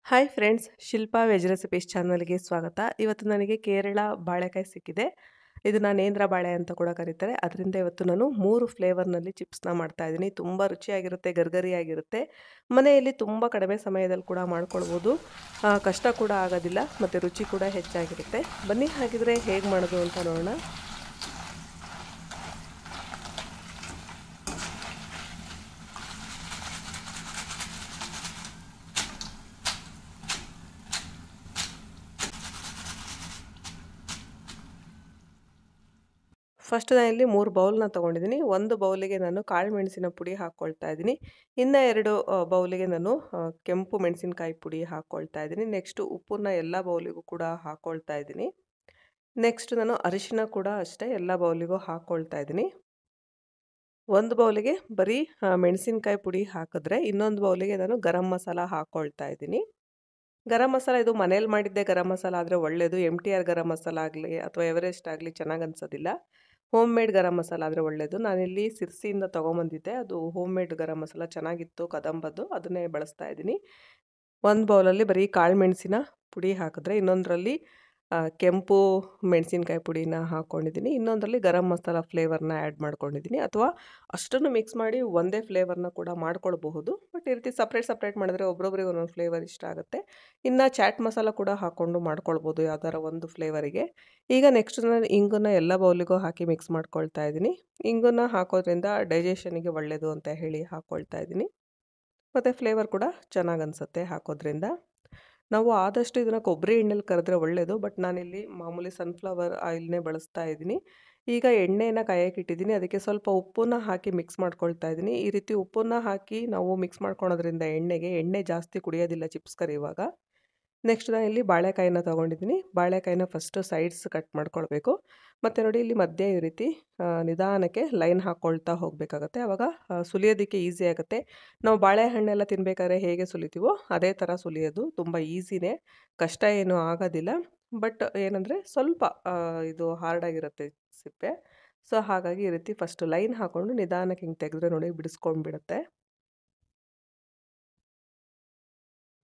Hi friends, Shilpa veg recipes ಚಾನಲ್ಗೆ ಸ್ವಾಗತ. ಇವತ್ತು ನನಗೆ ಕೇರಳ ಬಾಳೆಕಾಯಿ ಸಿಕ್ಕಿದೆ. ಇದನ್ನ ನೇಂದ್ರ ಬಾಳೆ ಅಂತ ಕೂಡ ಕರೀತಾರೆ. ಅದರಿಂದ ಇವತ್ತು ನಾನು 3 ಫ್ಲೇವರ್ನಲ್ಲಿ ಚಿಪ್ಸ್ನ ಮಾಡ್ತಾ ಇದ್ದೀನಿ. ತುಂಬ ರುಚಿಯಾಗಿರುತ್ತೆ, ಗರ್ಗರಿಯಾಗಿರುತ್ತೆ. ಮನೆಯಲ್ಲಿ ತುಂಬ ಕಡಿಮೆ ಸಮಯದಲ್ಲಿ ಕೂಡ ಮಾಡ್ಕೊಳ್ಬೋದು. ಕಷ್ಟ ಕೂಡ ಆಗೋದಿಲ್ಲ ಮತ್ತು ರುಚಿ ಕೂಡ ಹೆಚ್ಚಾಗಿರುತ್ತೆ. ಬನ್ನಿ ಹಾಗಿದ್ರೆ ಹೇಗೆ ಮಾಡೋದು ಅಂತ ನೋಡೋಣ. ಫಸ್ಟ್ ನಾನಿಲ್ಲಿ 3 ಬೌಲ್‌ನ ತೊಗೊಂಡಿದ್ದೀನಿ. ಒಂದು ಬೌಲಿಗೆ ನಾನು ಕಾಳು ಮೆಣಸಿನ ಪುಡಿ ಹಾಕ್ಕೊಳ್ತಾ ಇದ್ದೀನಿ. ಇನ್ನು 2 ಬೌಲಿಗೆ ನಾನು ಕೆಂಪು ಮೆಣಸಿನಕಾಯಿ ಪುಡಿ ಹಾಕ್ಕೊಳ್ತಾ ಇದ್ದೀನಿ. ನೆಕ್ಸ್ಟು ಉಪ್ಪನ್ನ ಎಲ್ಲ ಬೌಲಿಗೂ ಕೂಡ ಹಾಕ್ಕೊಳ್ತಾ ಇದ್ದೀನಿ. ನೆಕ್ಸ್ಟ್ ನಾನು ಅರಿಶಿನ ಕೂಡ ಅಷ್ಟೇ ಎಲ್ಲ ಬೌಲಿಗೂ ಹಾಕ್ಕೊಳ್ತಾ ಇದ್ದೀನಿ. ಒಂದು ಬೌಲಿಗೆ ಬರೀ ಮೆಣಸಿನಕಾಯಿ ಪುಡಿ ಹಾಕಿದ್ರೆ, ಇನ್ನೊಂದು ಬೌಲಿಗೆ ನಾನು ಗರಂ ಮಸಾಲ ಹಾಕ್ಕೊಳ್ತಾ ಇದ್ದೀನಿ. ಗರಂ ಮಸಾಲ ಇದು ಮನೇಲಿ ಮಾಡಿದ್ದೆ ಗರಂ ಮಸಾಲ ಆದರೆ ಒಳ್ಳೆಯದು. MTR ಗರಂ ಮಸಾಲ ಆಗಲಿ ಅಥವಾ ಎವರೆಸ್ಟ್ ಆಗಲಿ ಚೆನ್ನಾಗಿ ಅನ್ಸೋದಿಲ್ಲ. ಹೋಮ್ ಮೇಡ್ ಗರಂ ಮಸಾಲ ಆದರೆ ಒಳ್ಳೆಯದು. ನಾನಿಲ್ಲಿ ಸಿರ್ಸಿಯಿಂದ ತೊಗೊಂಬಂದಿದ್ದೆ. ಅದು ಹೋಮ್ ಮೇಡ್ ಗರಂ ಮಸಾಲ ಚೆನ್ನಾಗಿತ್ತು, ಕದಂಬದ್ದು. ಅದನ್ನೇ ಬಳಸ್ತಾ ಇದ್ದೀನಿ. ಒಂದು ಬೌಲಲ್ಲಿ ಬರೀ ಕಾಳು ಮೆಣಸಿನ ಪುಡಿ ಹಾಕಿದ್ರೆ, ಇನ್ನೊಂದರಲ್ಲಿ ಕೆಂಪು ಮೆಣಸಿನಕಾಯಿ ಪುಡಿನ ಹಾಕ್ಕೊಂಡಿದ್ದೀನಿ. ಇನ್ನೊಂದರಲ್ಲಿ ಗರಂ ಮಸಾಲ ಫ್ಲೇವರ್ನ ಆ್ಯಡ್ ಮಾಡ್ಕೊಂಡಿದ್ದೀನಿ. ಅಥವಾ ಅಷ್ಟನ್ನು ಮಿಕ್ಸ್ ಮಾಡಿ ಒಂದೇ ಫ್ಲೇವರ್ನ ಕೂಡ ಮಾಡ್ಕೊಳ್ಬಹುದು. ಬಟ್ ಈ ರೀತಿ ಸಪ್ರೇಟ್ ಮಾಡಿದ್ರೆ ಒಬ್ರೊಬ್ರಿಗೆ ಒಂದೊಂದು ಫ್ಲೇವರ್ ಇಷ್ಟ ಆಗುತ್ತೆ. ಇನ್ನು ಚಾಟ್ ಮಸಾಲ ಕೂಡ ಹಾಕ್ಕೊಂಡು ಮಾಡ್ಕೊಳ್ಬೋದು ಯಾವ್ದಾರ ಒಂದು ಫ್ಲೇವರಿಗೆ. ಈಗ ನೆಕ್ಸ್ಟ್ ನಾನು ಇಂಗನ್ನ ಎಲ್ಲ ಬೌಲಿಗೂ ಹಾಕಿ ಮಿಕ್ಸ್ ಮಾಡ್ಕೊಳ್ತಾ ಇದ್ದೀನಿ. ಇಂಗನ್ನ ಹಾಕೋದ್ರಿಂದ ಡೈಜೆಷನ್ನಿಗೆ ಒಳ್ಳೆಯದು ಅಂತ ಹೇಳಿ ಹಾಕ್ಕೊಳ್ತಾ ಇದ್ದೀನಿ. ಮತ್ತು ಫ್ಲೇವರ್ ಕೂಡ ಚೆನ್ನಾಗಿ ಅನಿಸುತ್ತೆ ಹಾಕೋದ್ರಿಂದ. ನಾವು ಆದಷ್ಟು ಇದನ್ನು ಕೊಬ್ಬರಿ ಎಣ್ಣೆಲಿ ಕರೆದ್ರೆ ಒಳ್ಳೆಯದು. ಬಟ್ ನಾನಿಲ್ಲಿ ಮಾಮೂಲಿ ಸನ್ಫ್ಲವರ್ ಆಯಿಲ್ನೇ ಬಳಸ್ತಾ ಇದ್ದೀನಿ. ಈಗ ಎಣ್ಣೆನ ಕಾಯಕ್ಕೆ ಇಟ್ಟಿದ್ದೀನಿ. ಅದಕ್ಕೆ ಸ್ವಲ್ಪ ಉಪ್ಪನ್ನ ಹಾಕಿ ಮಿಕ್ಸ್ ಮಾಡ್ಕೊಳ್ತಾ ಇದ್ದೀನಿ. ಈ ರೀತಿ ಉಪ್ಪನ್ನ ಹಾಕಿ ನಾವು ಮಿಕ್ಸ್ ಮಾಡ್ಕೊಳೋದ್ರಿಂದ ಎಣ್ಣೆ ಜಾಸ್ತಿ ಕುಡಿಯೋದಿಲ್ಲ ಚಿಪ್ಸ್ ಕರಿಯುವಾಗ. ನೆಕ್ಸ್ಟ್ ನಾನು ಇಲ್ಲಿ ಬಾಳೆಕಾಯಿನ ತೊಗೊಂಡಿದ್ದೀನಿ. ಬಾಳೆಕಾಯಿನ ಫಸ್ಟು ಸೈಡ್ಸ್ ಕಟ್ ಮಾಡ್ಕೊಳ್ಬೇಕು. ಮತ್ತು ನೋಡಿ ಇಲ್ಲಿ ಮಧ್ಯೆ ಈ ರೀತಿ ನಿಧಾನಕ್ಕೆ ಲೈನ್ ಹಾಕ್ಕೊಳ್ತಾ ಹೋಗಬೇಕಾಗತ್ತೆ. ಆವಾಗ ಸುಲಿಯೋದಕ್ಕೆ ಈಸಿ ಆಗುತ್ತೆ. ನಾವು ಬಾಳೆಹಣ್ಣೆಲ್ಲ ತಿನ್ನಬೇಕಾದ್ರೆ ಹೇಗೆ ಸುಲಿತೀವೋ ಅದೇ ಥರ ಸುಲಿಯೋದು. ತುಂಬ ಈಸಿನೇ, ಕಷ್ಟ ಏನೂ ಆಗೋದಿಲ್ಲ. ಬಟ್ ಏನಂದರೆ ಸ್ವಲ್ಪ ಇದು ಹಾರ್ಡಾಗಿರುತ್ತೆ ಸಿಪ್ಪೆ. ಸೊ ಹಾಗಾಗಿ ಈ ರೀತಿ ಫಸ್ಟು ಲೈನ್ ಹಾಕ್ಕೊಂಡು ನಿಧಾನಕ್ಕೆ ಹಿಂಗೆ ತೆಗೆದ್ರೆ ನೋಡಿ ಬಿಡಿಸ್ಕೊಂಡ್ಬಿಡುತ್ತೆ.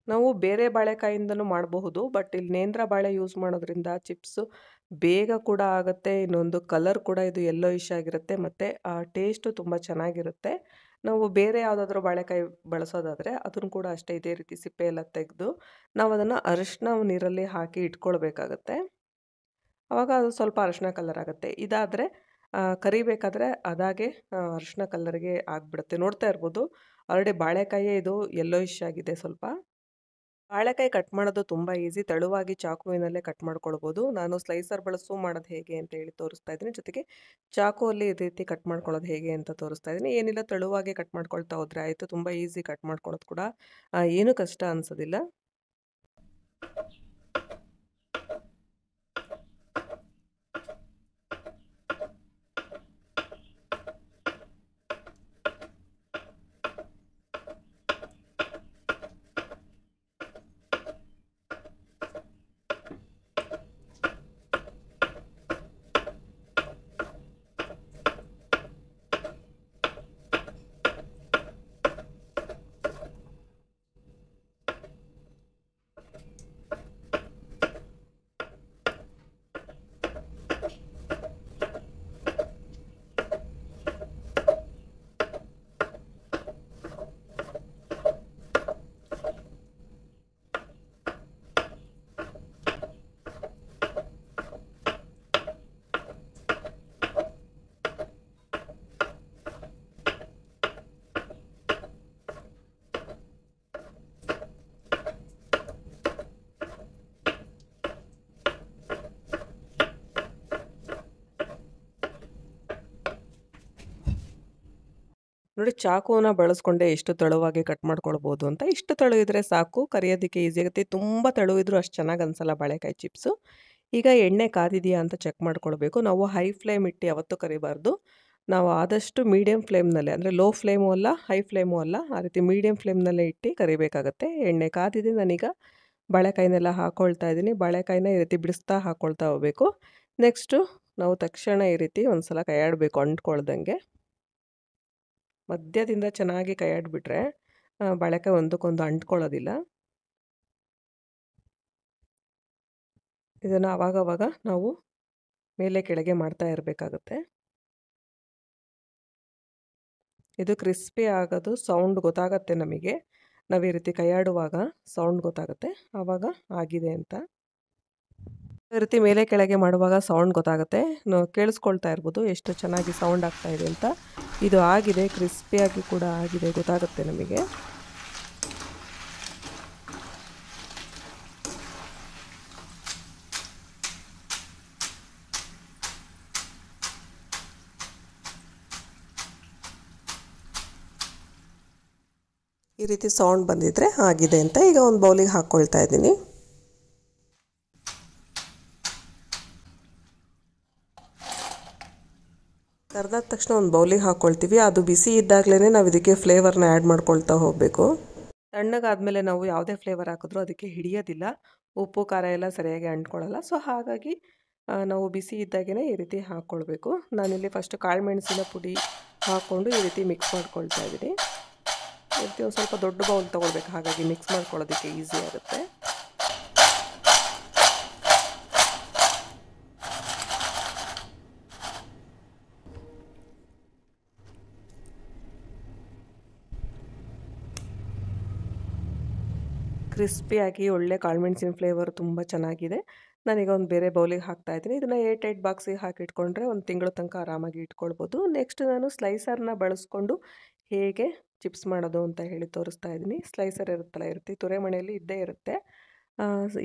ನಾವು ಬೇರೆ ಬಾಳೆಕಾಯಿಂದನೂ ಮಾಡಬಹುದು. ಬಟ್ ಇಲ್ಲಿ ನೇಂದ್ರ ಬಾಳೆ ಯೂಸ್ ಮಾಡೋದ್ರಿಂದ ಚಿಪ್ಸು ಬೇಗ ಕೂಡ ಆಗುತ್ತೆ. ಇನ್ನೊಂದು ಕಲರ್ ಕೂಡ ಇದು ಯೆಲ್ಲೋಯಿಶ್ ಆಗಿರುತ್ತೆ. ಮತ್ತು ಟೇಸ್ಟು ತುಂಬ ಚೆನ್ನಾಗಿರುತ್ತೆ. ನಾವು ಬೇರೆ ಯಾವುದಾದ್ರೂ ಬಾಳೆಕಾಯಿ ಬಳಸೋದಾದರೆ ಅದನ್ನು ಕೂಡ ಅಷ್ಟೇ ಇದೇ ರೀತಿ ಸಿಪ್ಪೆ ಎಲ್ಲ ತೆಗೆದು ನಾವು ಅದನ್ನು ಅರಿಶಿನ ನೀರಲ್ಲಿ ಹಾಕಿ ಇಟ್ಕೊಳ್ಬೇಕಾಗತ್ತೆ. ಆವಾಗ ಅದು ಸ್ವಲ್ಪ ಅರಿಶಿನ ಕಲರ್ ಆಗುತ್ತೆ. ಇದಾದರೆ ಕರಿಬೇಕಾದ್ರೆ ಅದಾಗೆ ಅರಿಶಿನ ಕಲರ್ಗೆ ಆಗಿಬಿಡುತ್ತೆ. ನೋಡ್ತಾ ಇರ್ಬೋದು ಆಲ್ರೆಡಿ ಬಾಳೆಕಾಯೇ ಇದು ಯೆಲ್ಲೋಯಿಶ್ ಆಗಿದೆ ಸ್ವಲ್ಪ. ಬಾಳೆಕಾಯಿ ಕಟ್ ಮಾಡೋದು ತುಂಬ ಈಸಿ. ತೆಳುವಾಗಿ ಚಾಕುವಿನಲ್ಲೇ ಕಟ್ ಮಾಡ್ಕೊಳ್ಬೋದು. ನಾನು ಸ್ಲೈಸರ್ ಬಳಸು ಮಾಡೋದು ಹೇಗೆ ಅಂತ ಹೇಳಿ ತೋರಿಸ್ತಾ ಇದ್ದೀನಿ. ಜೊತೆಗೆ ಚಾಕುವಲ್ಲಿ ಇದೇ ರೀತಿ ಕಟ್ ಮಾಡ್ಕೊಳ್ಳೋದು ಹೇಗೆ ಅಂತ ತೋರಿಸ್ತಾ ಇದ್ದೀನಿ. ಏನಿಲ್ಲ, ತೆಳುವಾಗಿ ಕಟ್ ಮಾಡ್ಕೊಳ್ತಾ ಹೋದರೆ ಆಯಿತು. ತುಂಬ ಈಸಿ ಕಟ್ ಮಾಡ್ಕೊಳ್ಳೋದು ಕೂಡ ಏನೂ ಕಷ್ಟ ಅನಿಸೋದಿಲ್ಲ. ನೋಡಿ, ಚಾಕುವನ್ನ ಬಳಸ್ಕೊಂಡೆ ಎಷ್ಟು ತೆಳುವಾಗಿ ಕಟ್ ಮಾಡ್ಕೊಳ್ಬೋದು ಅಂತ. ಇಷ್ಟು ತೆಳು ಇದ್ರೆ ಸಾಕು, ಕರಿಯೋದಕ್ಕೆ ಈಸಿ ಆಗುತ್ತೆ. ತುಂಬ ತೆಳು ಇದ್ರೂ ಅಷ್ಟು ಚೆನ್ನಾಗಿ ಅನಿಸಲ್ಲ ಬಾಳೆಕಾಯಿ ಚಿಪ್ಸು. ಈಗ ಎಣ್ಣೆ ಕಾದಿದೆಯಾ ಅಂತ ಚೆಕ್ ಮಾಡ್ಕೊಳ್ಬೇಕು. ನಾವು ಹೈ ಫ್ಲೇಮ್ ಇಟ್ಟು ಯಾವತ್ತೂ ಕರಿಬಾರ್ದು. ನಾವು ಆದಷ್ಟು ಮೀಡಿಯಮ್ ಫ್ಲೇಮ್ನಲ್ಲೇ, ಅಂದರೆ ಲೋ ಫ್ಲೇಮು ಅಲ್ಲ, ಹೈ ಫ್ಲೇಮು ಅಲ್ಲ, ಆ ರೀತಿ ಮೀಡಿಯಮ್ ಫ್ಲೇಮ್ನಲ್ಲೇ ಇಟ್ಟು ಕರಿಬೇಕಾಗತ್ತೆ. ಎಣ್ಣೆ ಕಾದಿದೆ. ನಾನೀಗ ಬಾಳೆಕಾಯಿನೆಲ್ಲ ಹಾಕ್ಕೊಳ್ತಾ ಇದ್ದೀನಿ. ಬಾಳೆಕಾಯಿನ ಈ ರೀತಿ ಬಿಡಿಸ್ತಾ ಹಾಕ್ಕೊಳ್ತಾ ಹೋಗಬೇಕು. ನೆಕ್ಸ್ಟು ನಾವು ತಕ್ಷಣ ಈ ರೀತಿ ಒಂದು ಸಲ ಕೈ ಆಡಬೇಕು ಅಂಟ್ಕೊಳ್ದಂಗೆ. ಮಧ್ಯದಿಂದ ಚೆನ್ನಾಗಿ ಕೈ ಆಡಿಬಿಟ್ರೆ ಬಾಳೆಕಾಯಿ ಒಂದಕ್ಕೊಂದು ಅಂಟ್ಕೊಳ್ಳೋದಿಲ್ಲ. ಇದನ್ನು ಆವಾಗವಾಗ ನಾವು ಮೇಲೆ ಕೆಳಗೆ ಮಾಡ್ತಾ ಇರಬೇಕಾಗುತ್ತೆ. ಇದು ಕ್ರಿಸ್ಪಿ ಆಗೋದು ಸೌಂಡ್ ಗೊತ್ತಾಗತ್ತೆ ನಮಗೆ. ನಾವು ಈ ರೀತಿ ಕೈಯಾಡುವಾಗ ಸೌಂಡ್ ಗೊತ್ತಾಗುತ್ತೆ, ಆವಾಗ ಆಗಿದೆ ಅಂತ. ಈ ರೀತಿ ಮೇಲೆ ಕೆಳಗೆ ಮಾಡುವಾಗ ಸೌಂಡ್ ಗೊತ್ತಾಗುತ್ತೆ. ನಾವು ಕೇಳಿಸ್ಕೊಳ್ತಾ ಇರ್ಬೋದು ಎಷ್ಟು ಚೆನ್ನಾಗಿ ಸೌಂಡ್ ಆಗ್ತಾ ಇದೆ ಅಂತ. ಇದು ಆಗಿದೆ, ಕ್ರಿಸ್ಪಿಯಾಗಿ ಕೂಡ ಆಗಿದೆ, ಗೊತ್ತಾಗುತ್ತೆ ನಮಗೆ. ಈ ರೀತಿ ಸೌಂಡ್ ಬಂದಿದ್ರೆ ಆಗಿದೆ ಅಂತ. ಈಗ ಒಂದು ಬೌಲಿಗೆ ಹಾಕ್ಕೊಳ್ತಾ ಇದ್ದೀನಿ. ಕರ್ದಾದ ತಕ್ಷಣ ಒಂದು ಬೌಲಿಗೆ ಹಾಕ್ಕೊಳ್ತೀವಿ. ಅದು ಬಿಸಿ ಇದ್ದಾಗಲೇ ನಾವು ಇದಕ್ಕೆ ಫ್ಲೇವರ್ನ ಆ್ಯಡ್ ಮಾಡ್ಕೊಳ್ತಾ ಹೋಗಬೇಕು. ತಣ್ಣಗಾದ್ಮೇಲೆ ನಾವು ಯಾವುದೇ ಫ್ಲೇವರ್ ಹಾಕಿದ್ರೂ ಅದಕ್ಕೆ ಹಿಡಿಯೋದಿಲ್ಲ, ಉಪ್ಪು ಖಾರ ಎಲ್ಲ ಸರಿಯಾಗಿ ಅಂಟ್ಕೊಳ್ಳಲ್ಲ. ಸೊ ಹಾಗಾಗಿ ನಾವು ಬಿಸಿ ಇದ್ದಾಗೇ ಈ ರೀತಿ ಹಾಕ್ಕೊಳ್ಬೇಕು. ನಾನಿಲ್ಲಿ ಫಸ್ಟ್ ಕಾಳು ಮೆಣಸಿನ ಪುಡಿ ಹಾಕ್ಕೊಂಡು ಈ ರೀತಿ ಮಿಕ್ಸ್ ಮಾಡ್ಕೊಳ್ತಾ ಇದ್ದೀನಿ. ಈ ರೀತಿ ಒಂದು ಸ್ವಲ್ಪ ದೊಡ್ಡ ಬೌಲ್ ತೊಗೊಳ್ಬೇಕು, ಹಾಗಾಗಿ ಮಿಕ್ಸ್ ಮಾಡ್ಕೊಳ್ಳೋದಕ್ಕೆ ಈಸಿ ಆಗುತ್ತೆ. ಕ್ರಿಸ್ಪಿಯಾಗಿ ಒಳ್ಳೆ ಕಾಳುಮೆಣಸಿನ ಫ್ಲೇವರ್ ತುಂಬ ಚೆನ್ನಾಗಿದೆ. ನಾನೀಗ ಒಂದು ಬೇರೆ ಬೌಲಿಗೆ ಹಾಕ್ತಾ ಇದ್ದೀನಿ. ಇದನ್ನು 8 ಬಾಕ್ಸಿಗೆ ಹಾಕಿಟ್ಕೊಂಡ್ರೆ ಒಂದು ತಿಂಗಳ ತನಕ ಆರಾಮಾಗಿ ಇಟ್ಕೊಳ್ಬೋದು. ನೆಕ್ಸ್ಟ್ ನಾನು ಸ್ಲೈಸರ್ನ ಬಳಸ್ಕೊಂಡು ಹೇಗೆ ಚಿಪ್ಸ್ ಮಾಡೋದು ಅಂತ ಹೇಳಿ ತೋರಿಸ್ತಾ ಇದ್ದೀನಿ. ಸ್ಲೈಸರ್ ಇರುತ್ತಲ್ಲ, ಈ ರೀತಿ ತುರೆ ಮಣೆಯಲ್ಲಿ ಇದ್ದೇ ಇರುತ್ತೆ.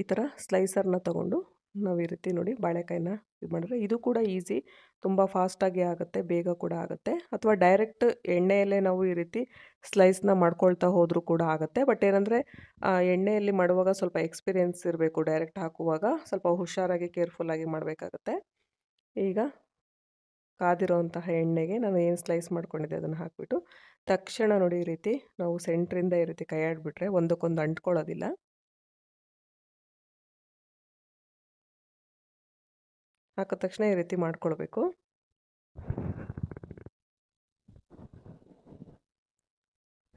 ಈ ಥರ ಸ್ಲೈಸರ್ನ ತೊಗೊಂಡು ನಾವು ಈ ರೀತಿ ನೋಡಿ ಬಾಳೆಕಾಯಿನ ಇದು ಮಾಡಿದ್ರೆ ಇದು ಕೂಡ ಈಸಿ, ತುಂಬ ಫಾಸ್ಟಾಗಿ ಆಗುತ್ತೆ, ಬೇಗ ಕೂಡ ಆಗುತ್ತೆ. ಅಥವಾ ಡೈರೆಕ್ಟ್ ಎಣ್ಣೆಯಲ್ಲೇ ನಾವು ಈ ರೀತಿ ಸ್ಲೈಸ್ನ ಮಾಡ್ಕೊಳ್ತಾ ಹೋದರೂ ಕೂಡ ಆಗುತ್ತೆ. ಬಟ್ ಏನಂದರೆ ಎಣ್ಣೆಯಲ್ಲಿ ಮಾಡುವಾಗ ಸ್ವಲ್ಪ ಎಕ್ಸ್ಪೀರಿಯೆನ್ಸ್ ಇರಬೇಕು. ಡೈರೆಕ್ಟ್ ಹಾಕುವಾಗ ಸ್ವಲ್ಪ ಹುಷಾರಾಗಿ ಕೇರ್ಫುಲ್ಲಾಗಿ ಮಾಡಬೇಕಾಗತ್ತೆ. ಈಗ ಕಾದಿರೋಂತಹ ಎಣ್ಣೆಗೆ ನಾನು ಏನು ಸ್ಲೈಸ್ ಮಾಡ್ಕೊಂಡಿದ್ದೆ ಅದನ್ನು ಹಾಕಿಬಿಟ್ಟು ತಕ್ಷಣ ನೋಡಿ ಈ ರೀತಿ ನಾವು ಸೆಂಟ್ರಿಂದ ಈ ರೀತಿ ಕೈ ಆಡಿಬಿಟ್ರೆ ಒಂದಕ್ಕೊಂದು ಅಂಟ್ಕೊಳ್ಳೋದಿಲ್ಲ. ಹಾಕಿದ ತಕ್ಷಣ ಈ ರೀತಿ ಮಾಡ್ಕೊಳ್ಬೇಕು.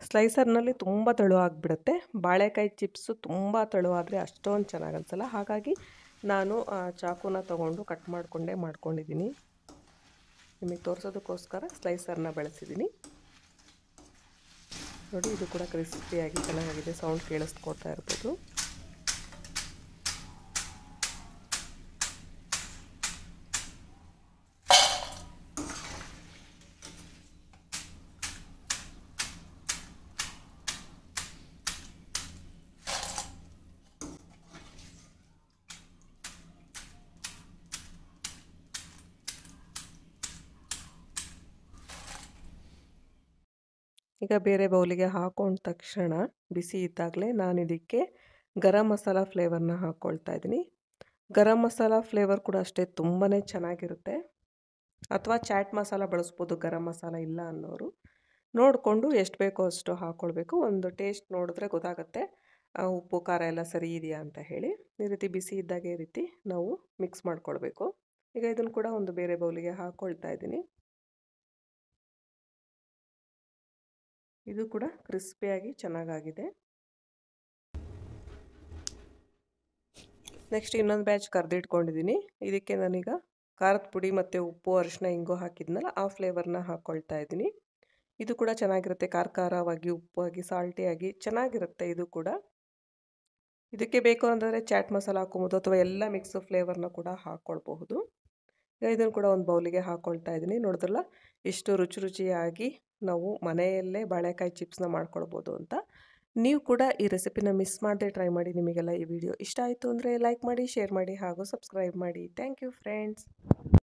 ಸ್ಲೈಸರ್ನಲ್ಲಿ ತುಂಬ ತೆಳು ಆಗಿಬಿಡುತ್ತೆ. ಬಾಳೆಕಾಯಿ ಚಿಪ್ಸು ತುಂಬ ತೆಳು ಆದರೆ ಅಷ್ಟೊಂದು ಚೆನ್ನಾಗಿ ಅನಿಸಲ್ಲ. ಹಾಗಾಗಿ ನಾನು ಚಾಕುನ ತೊಗೊಂಡು ಕಟ್ ಮಾಡಿಕೊಂಡೇ ಮಾಡ್ಕೊಂಡಿದ್ದೀನಿ. ನಿಮಗೆ ತೋರಿಸೋದಕ್ಕೋಸ್ಕರ ಸ್ಲೈಸರ್ನ ಬಳಸಿದ್ದೀನಿ. ನೋಡಿ, ಇದು ಕೂಡ ಕ್ರಿಸ್ಪಿಯಾಗಿ ಚೆನ್ನಾಗಿದೆ, ಸೌಂಡ್ ಕೇಳಿಸ್ಕೊಳ್ತಾ ಇರ್ಬೋದು. ಈಗ ಬೇರೆ ಬೌಲಿಗೆ ಹಾಕೊಂಡ ತಕ್ಷಣ ಬಿಸಿ ಇದ್ದಾಗಲೇ ನಾನು ಇದಕ್ಕೆ ಗರಂ ಮಸಾಲ ಫ್ಲೇವರ್ನ ಹಾಕ್ಕೊಳ್ತಾ ಇದ್ದೀನಿ. ಗರಂ ಮಸಾಲ ಫ್ಲೇವರ್ ಕೂಡ ಅಷ್ಟೇ ತುಂಬಾ ಚೆನ್ನಾಗಿರುತ್ತೆ. ಅಥವಾ ಚಾಟ್ ಮಸಾಲ ಬಳಸ್ಬೋದು, ಗರಂ ಮಸಾಲ ಇಲ್ಲ ಅನ್ನೋರು. ನೋಡಿಕೊಂಡು ಎಷ್ಟು ಬೇಕೋ ಅಷ್ಟು ಹಾಕ್ಕೊಳ್ಬೇಕು. ಒಂದು ಟೇಸ್ಟ್ ನೋಡಿದ್ರೆ ಗೊತ್ತಾಗುತ್ತೆ ಉಪ್ಪು ಖಾರ ಎಲ್ಲ ಸರಿ ಇದೆಯಾ ಅಂತ ಹೇಳಿ. ಈ ರೀತಿ ಬಿಸಿ ಇದ್ದಾಗ ಈ ರೀತಿ ನಾವು ಮಿಕ್ಸ್ ಮಾಡ್ಕೊಳ್ಬೇಕು. ಈಗ ಇದನ್ನು ಕೂಡ ಒಂದು ಬೇರೆ ಬೌಲಿಗೆ ಹಾಕ್ಕೊಳ್ತಾ ಇದ್ದೀನಿ. ಇದು ಕೂಡ ಕ್ರಿಸ್ಪಿಯಾಗಿ ಚೆನ್ನಾಗಾಗಿದೆ. ನೆಕ್ಸ್ಟ್ ಇನ್ನೊಂದು ಬ್ಯಾಚ್ ಕರೆದಿಟ್ಕೊಂಡಿದ್ದೀನಿ. ಇದಕ್ಕೆ ನಾನೀಗ ಖಾರದ ಪುಡಿ ಮತ್ತು ಉಪ್ಪು, ಅರಿಶಿನ, ಇಂಗು ಹಾಕಿದ್ನಲ್ಲ ಆ ಫ್ಲೇವರ್ನ ಹಾಕ್ಕೊಳ್ತಾ ಇದ್ದೀನಿ. ಇದು ಕೂಡ ಚೆನ್ನಾಗಿರುತ್ತೆ, ಖಾರವಾಗಿ, ಉಪ್ಪಾಗಿ, ಸಾಲ್ಟಿಯಾಗಿ ಚೆನ್ನಾಗಿರುತ್ತೆ ಇದು ಕೂಡ. ಇದಕ್ಕೆ ಬೇಕು ಅಂದರೆ ಚಾಟ್ ಮಸಾಲ ಹಾಕ್ಕೊಬೋದು ಅಥವಾ ಎಲ್ಲ ಮಿಕ್ಸ್ ಫ್ಲೇವರ್ನ ಕೂಡ ಹಾಕ್ಕೊಳ್ಬಹುದು. ಇದನ್ನು ಕೂಡ ಒಂದು ಬೌಲಿಗೆ ಹಾಕ್ಕೊಳ್ತಾ ಇದ್ದೀನಿ. ನೋಡಿದ್ರಲ್ಲ ಎಷ್ಟು ರುಚಿಯಾಗಿ ನಾವು ಮನೆಯಲ್ಲೇ ಬಾಳೆಕಾಯಿ ಚಿಪ್ಸ್ನ ಮಾಡ್ಕೊಳ್ಬೋದು ಅಂತ. ನೀವು ಕೂಡ ಈ ರೆಸಿಪಿನ ಮಿಸ್ ಮಾಡದೆ ಟ್ರೈ ಮಾಡಿ. ನಿಮಗೆಲ್ಲ ಈ ವಿಡಿಯೋ ಇಷ್ಟ ಆಯಿತು ಅಂದರೆ ಲೈಕ್ ಮಾಡಿ, ಶೇರ್ ಮಾಡಿ ಹಾಗೂ ಸಬ್ಸ್ಕ್ರೈಬ್ ಮಾಡಿ. Thank you friends.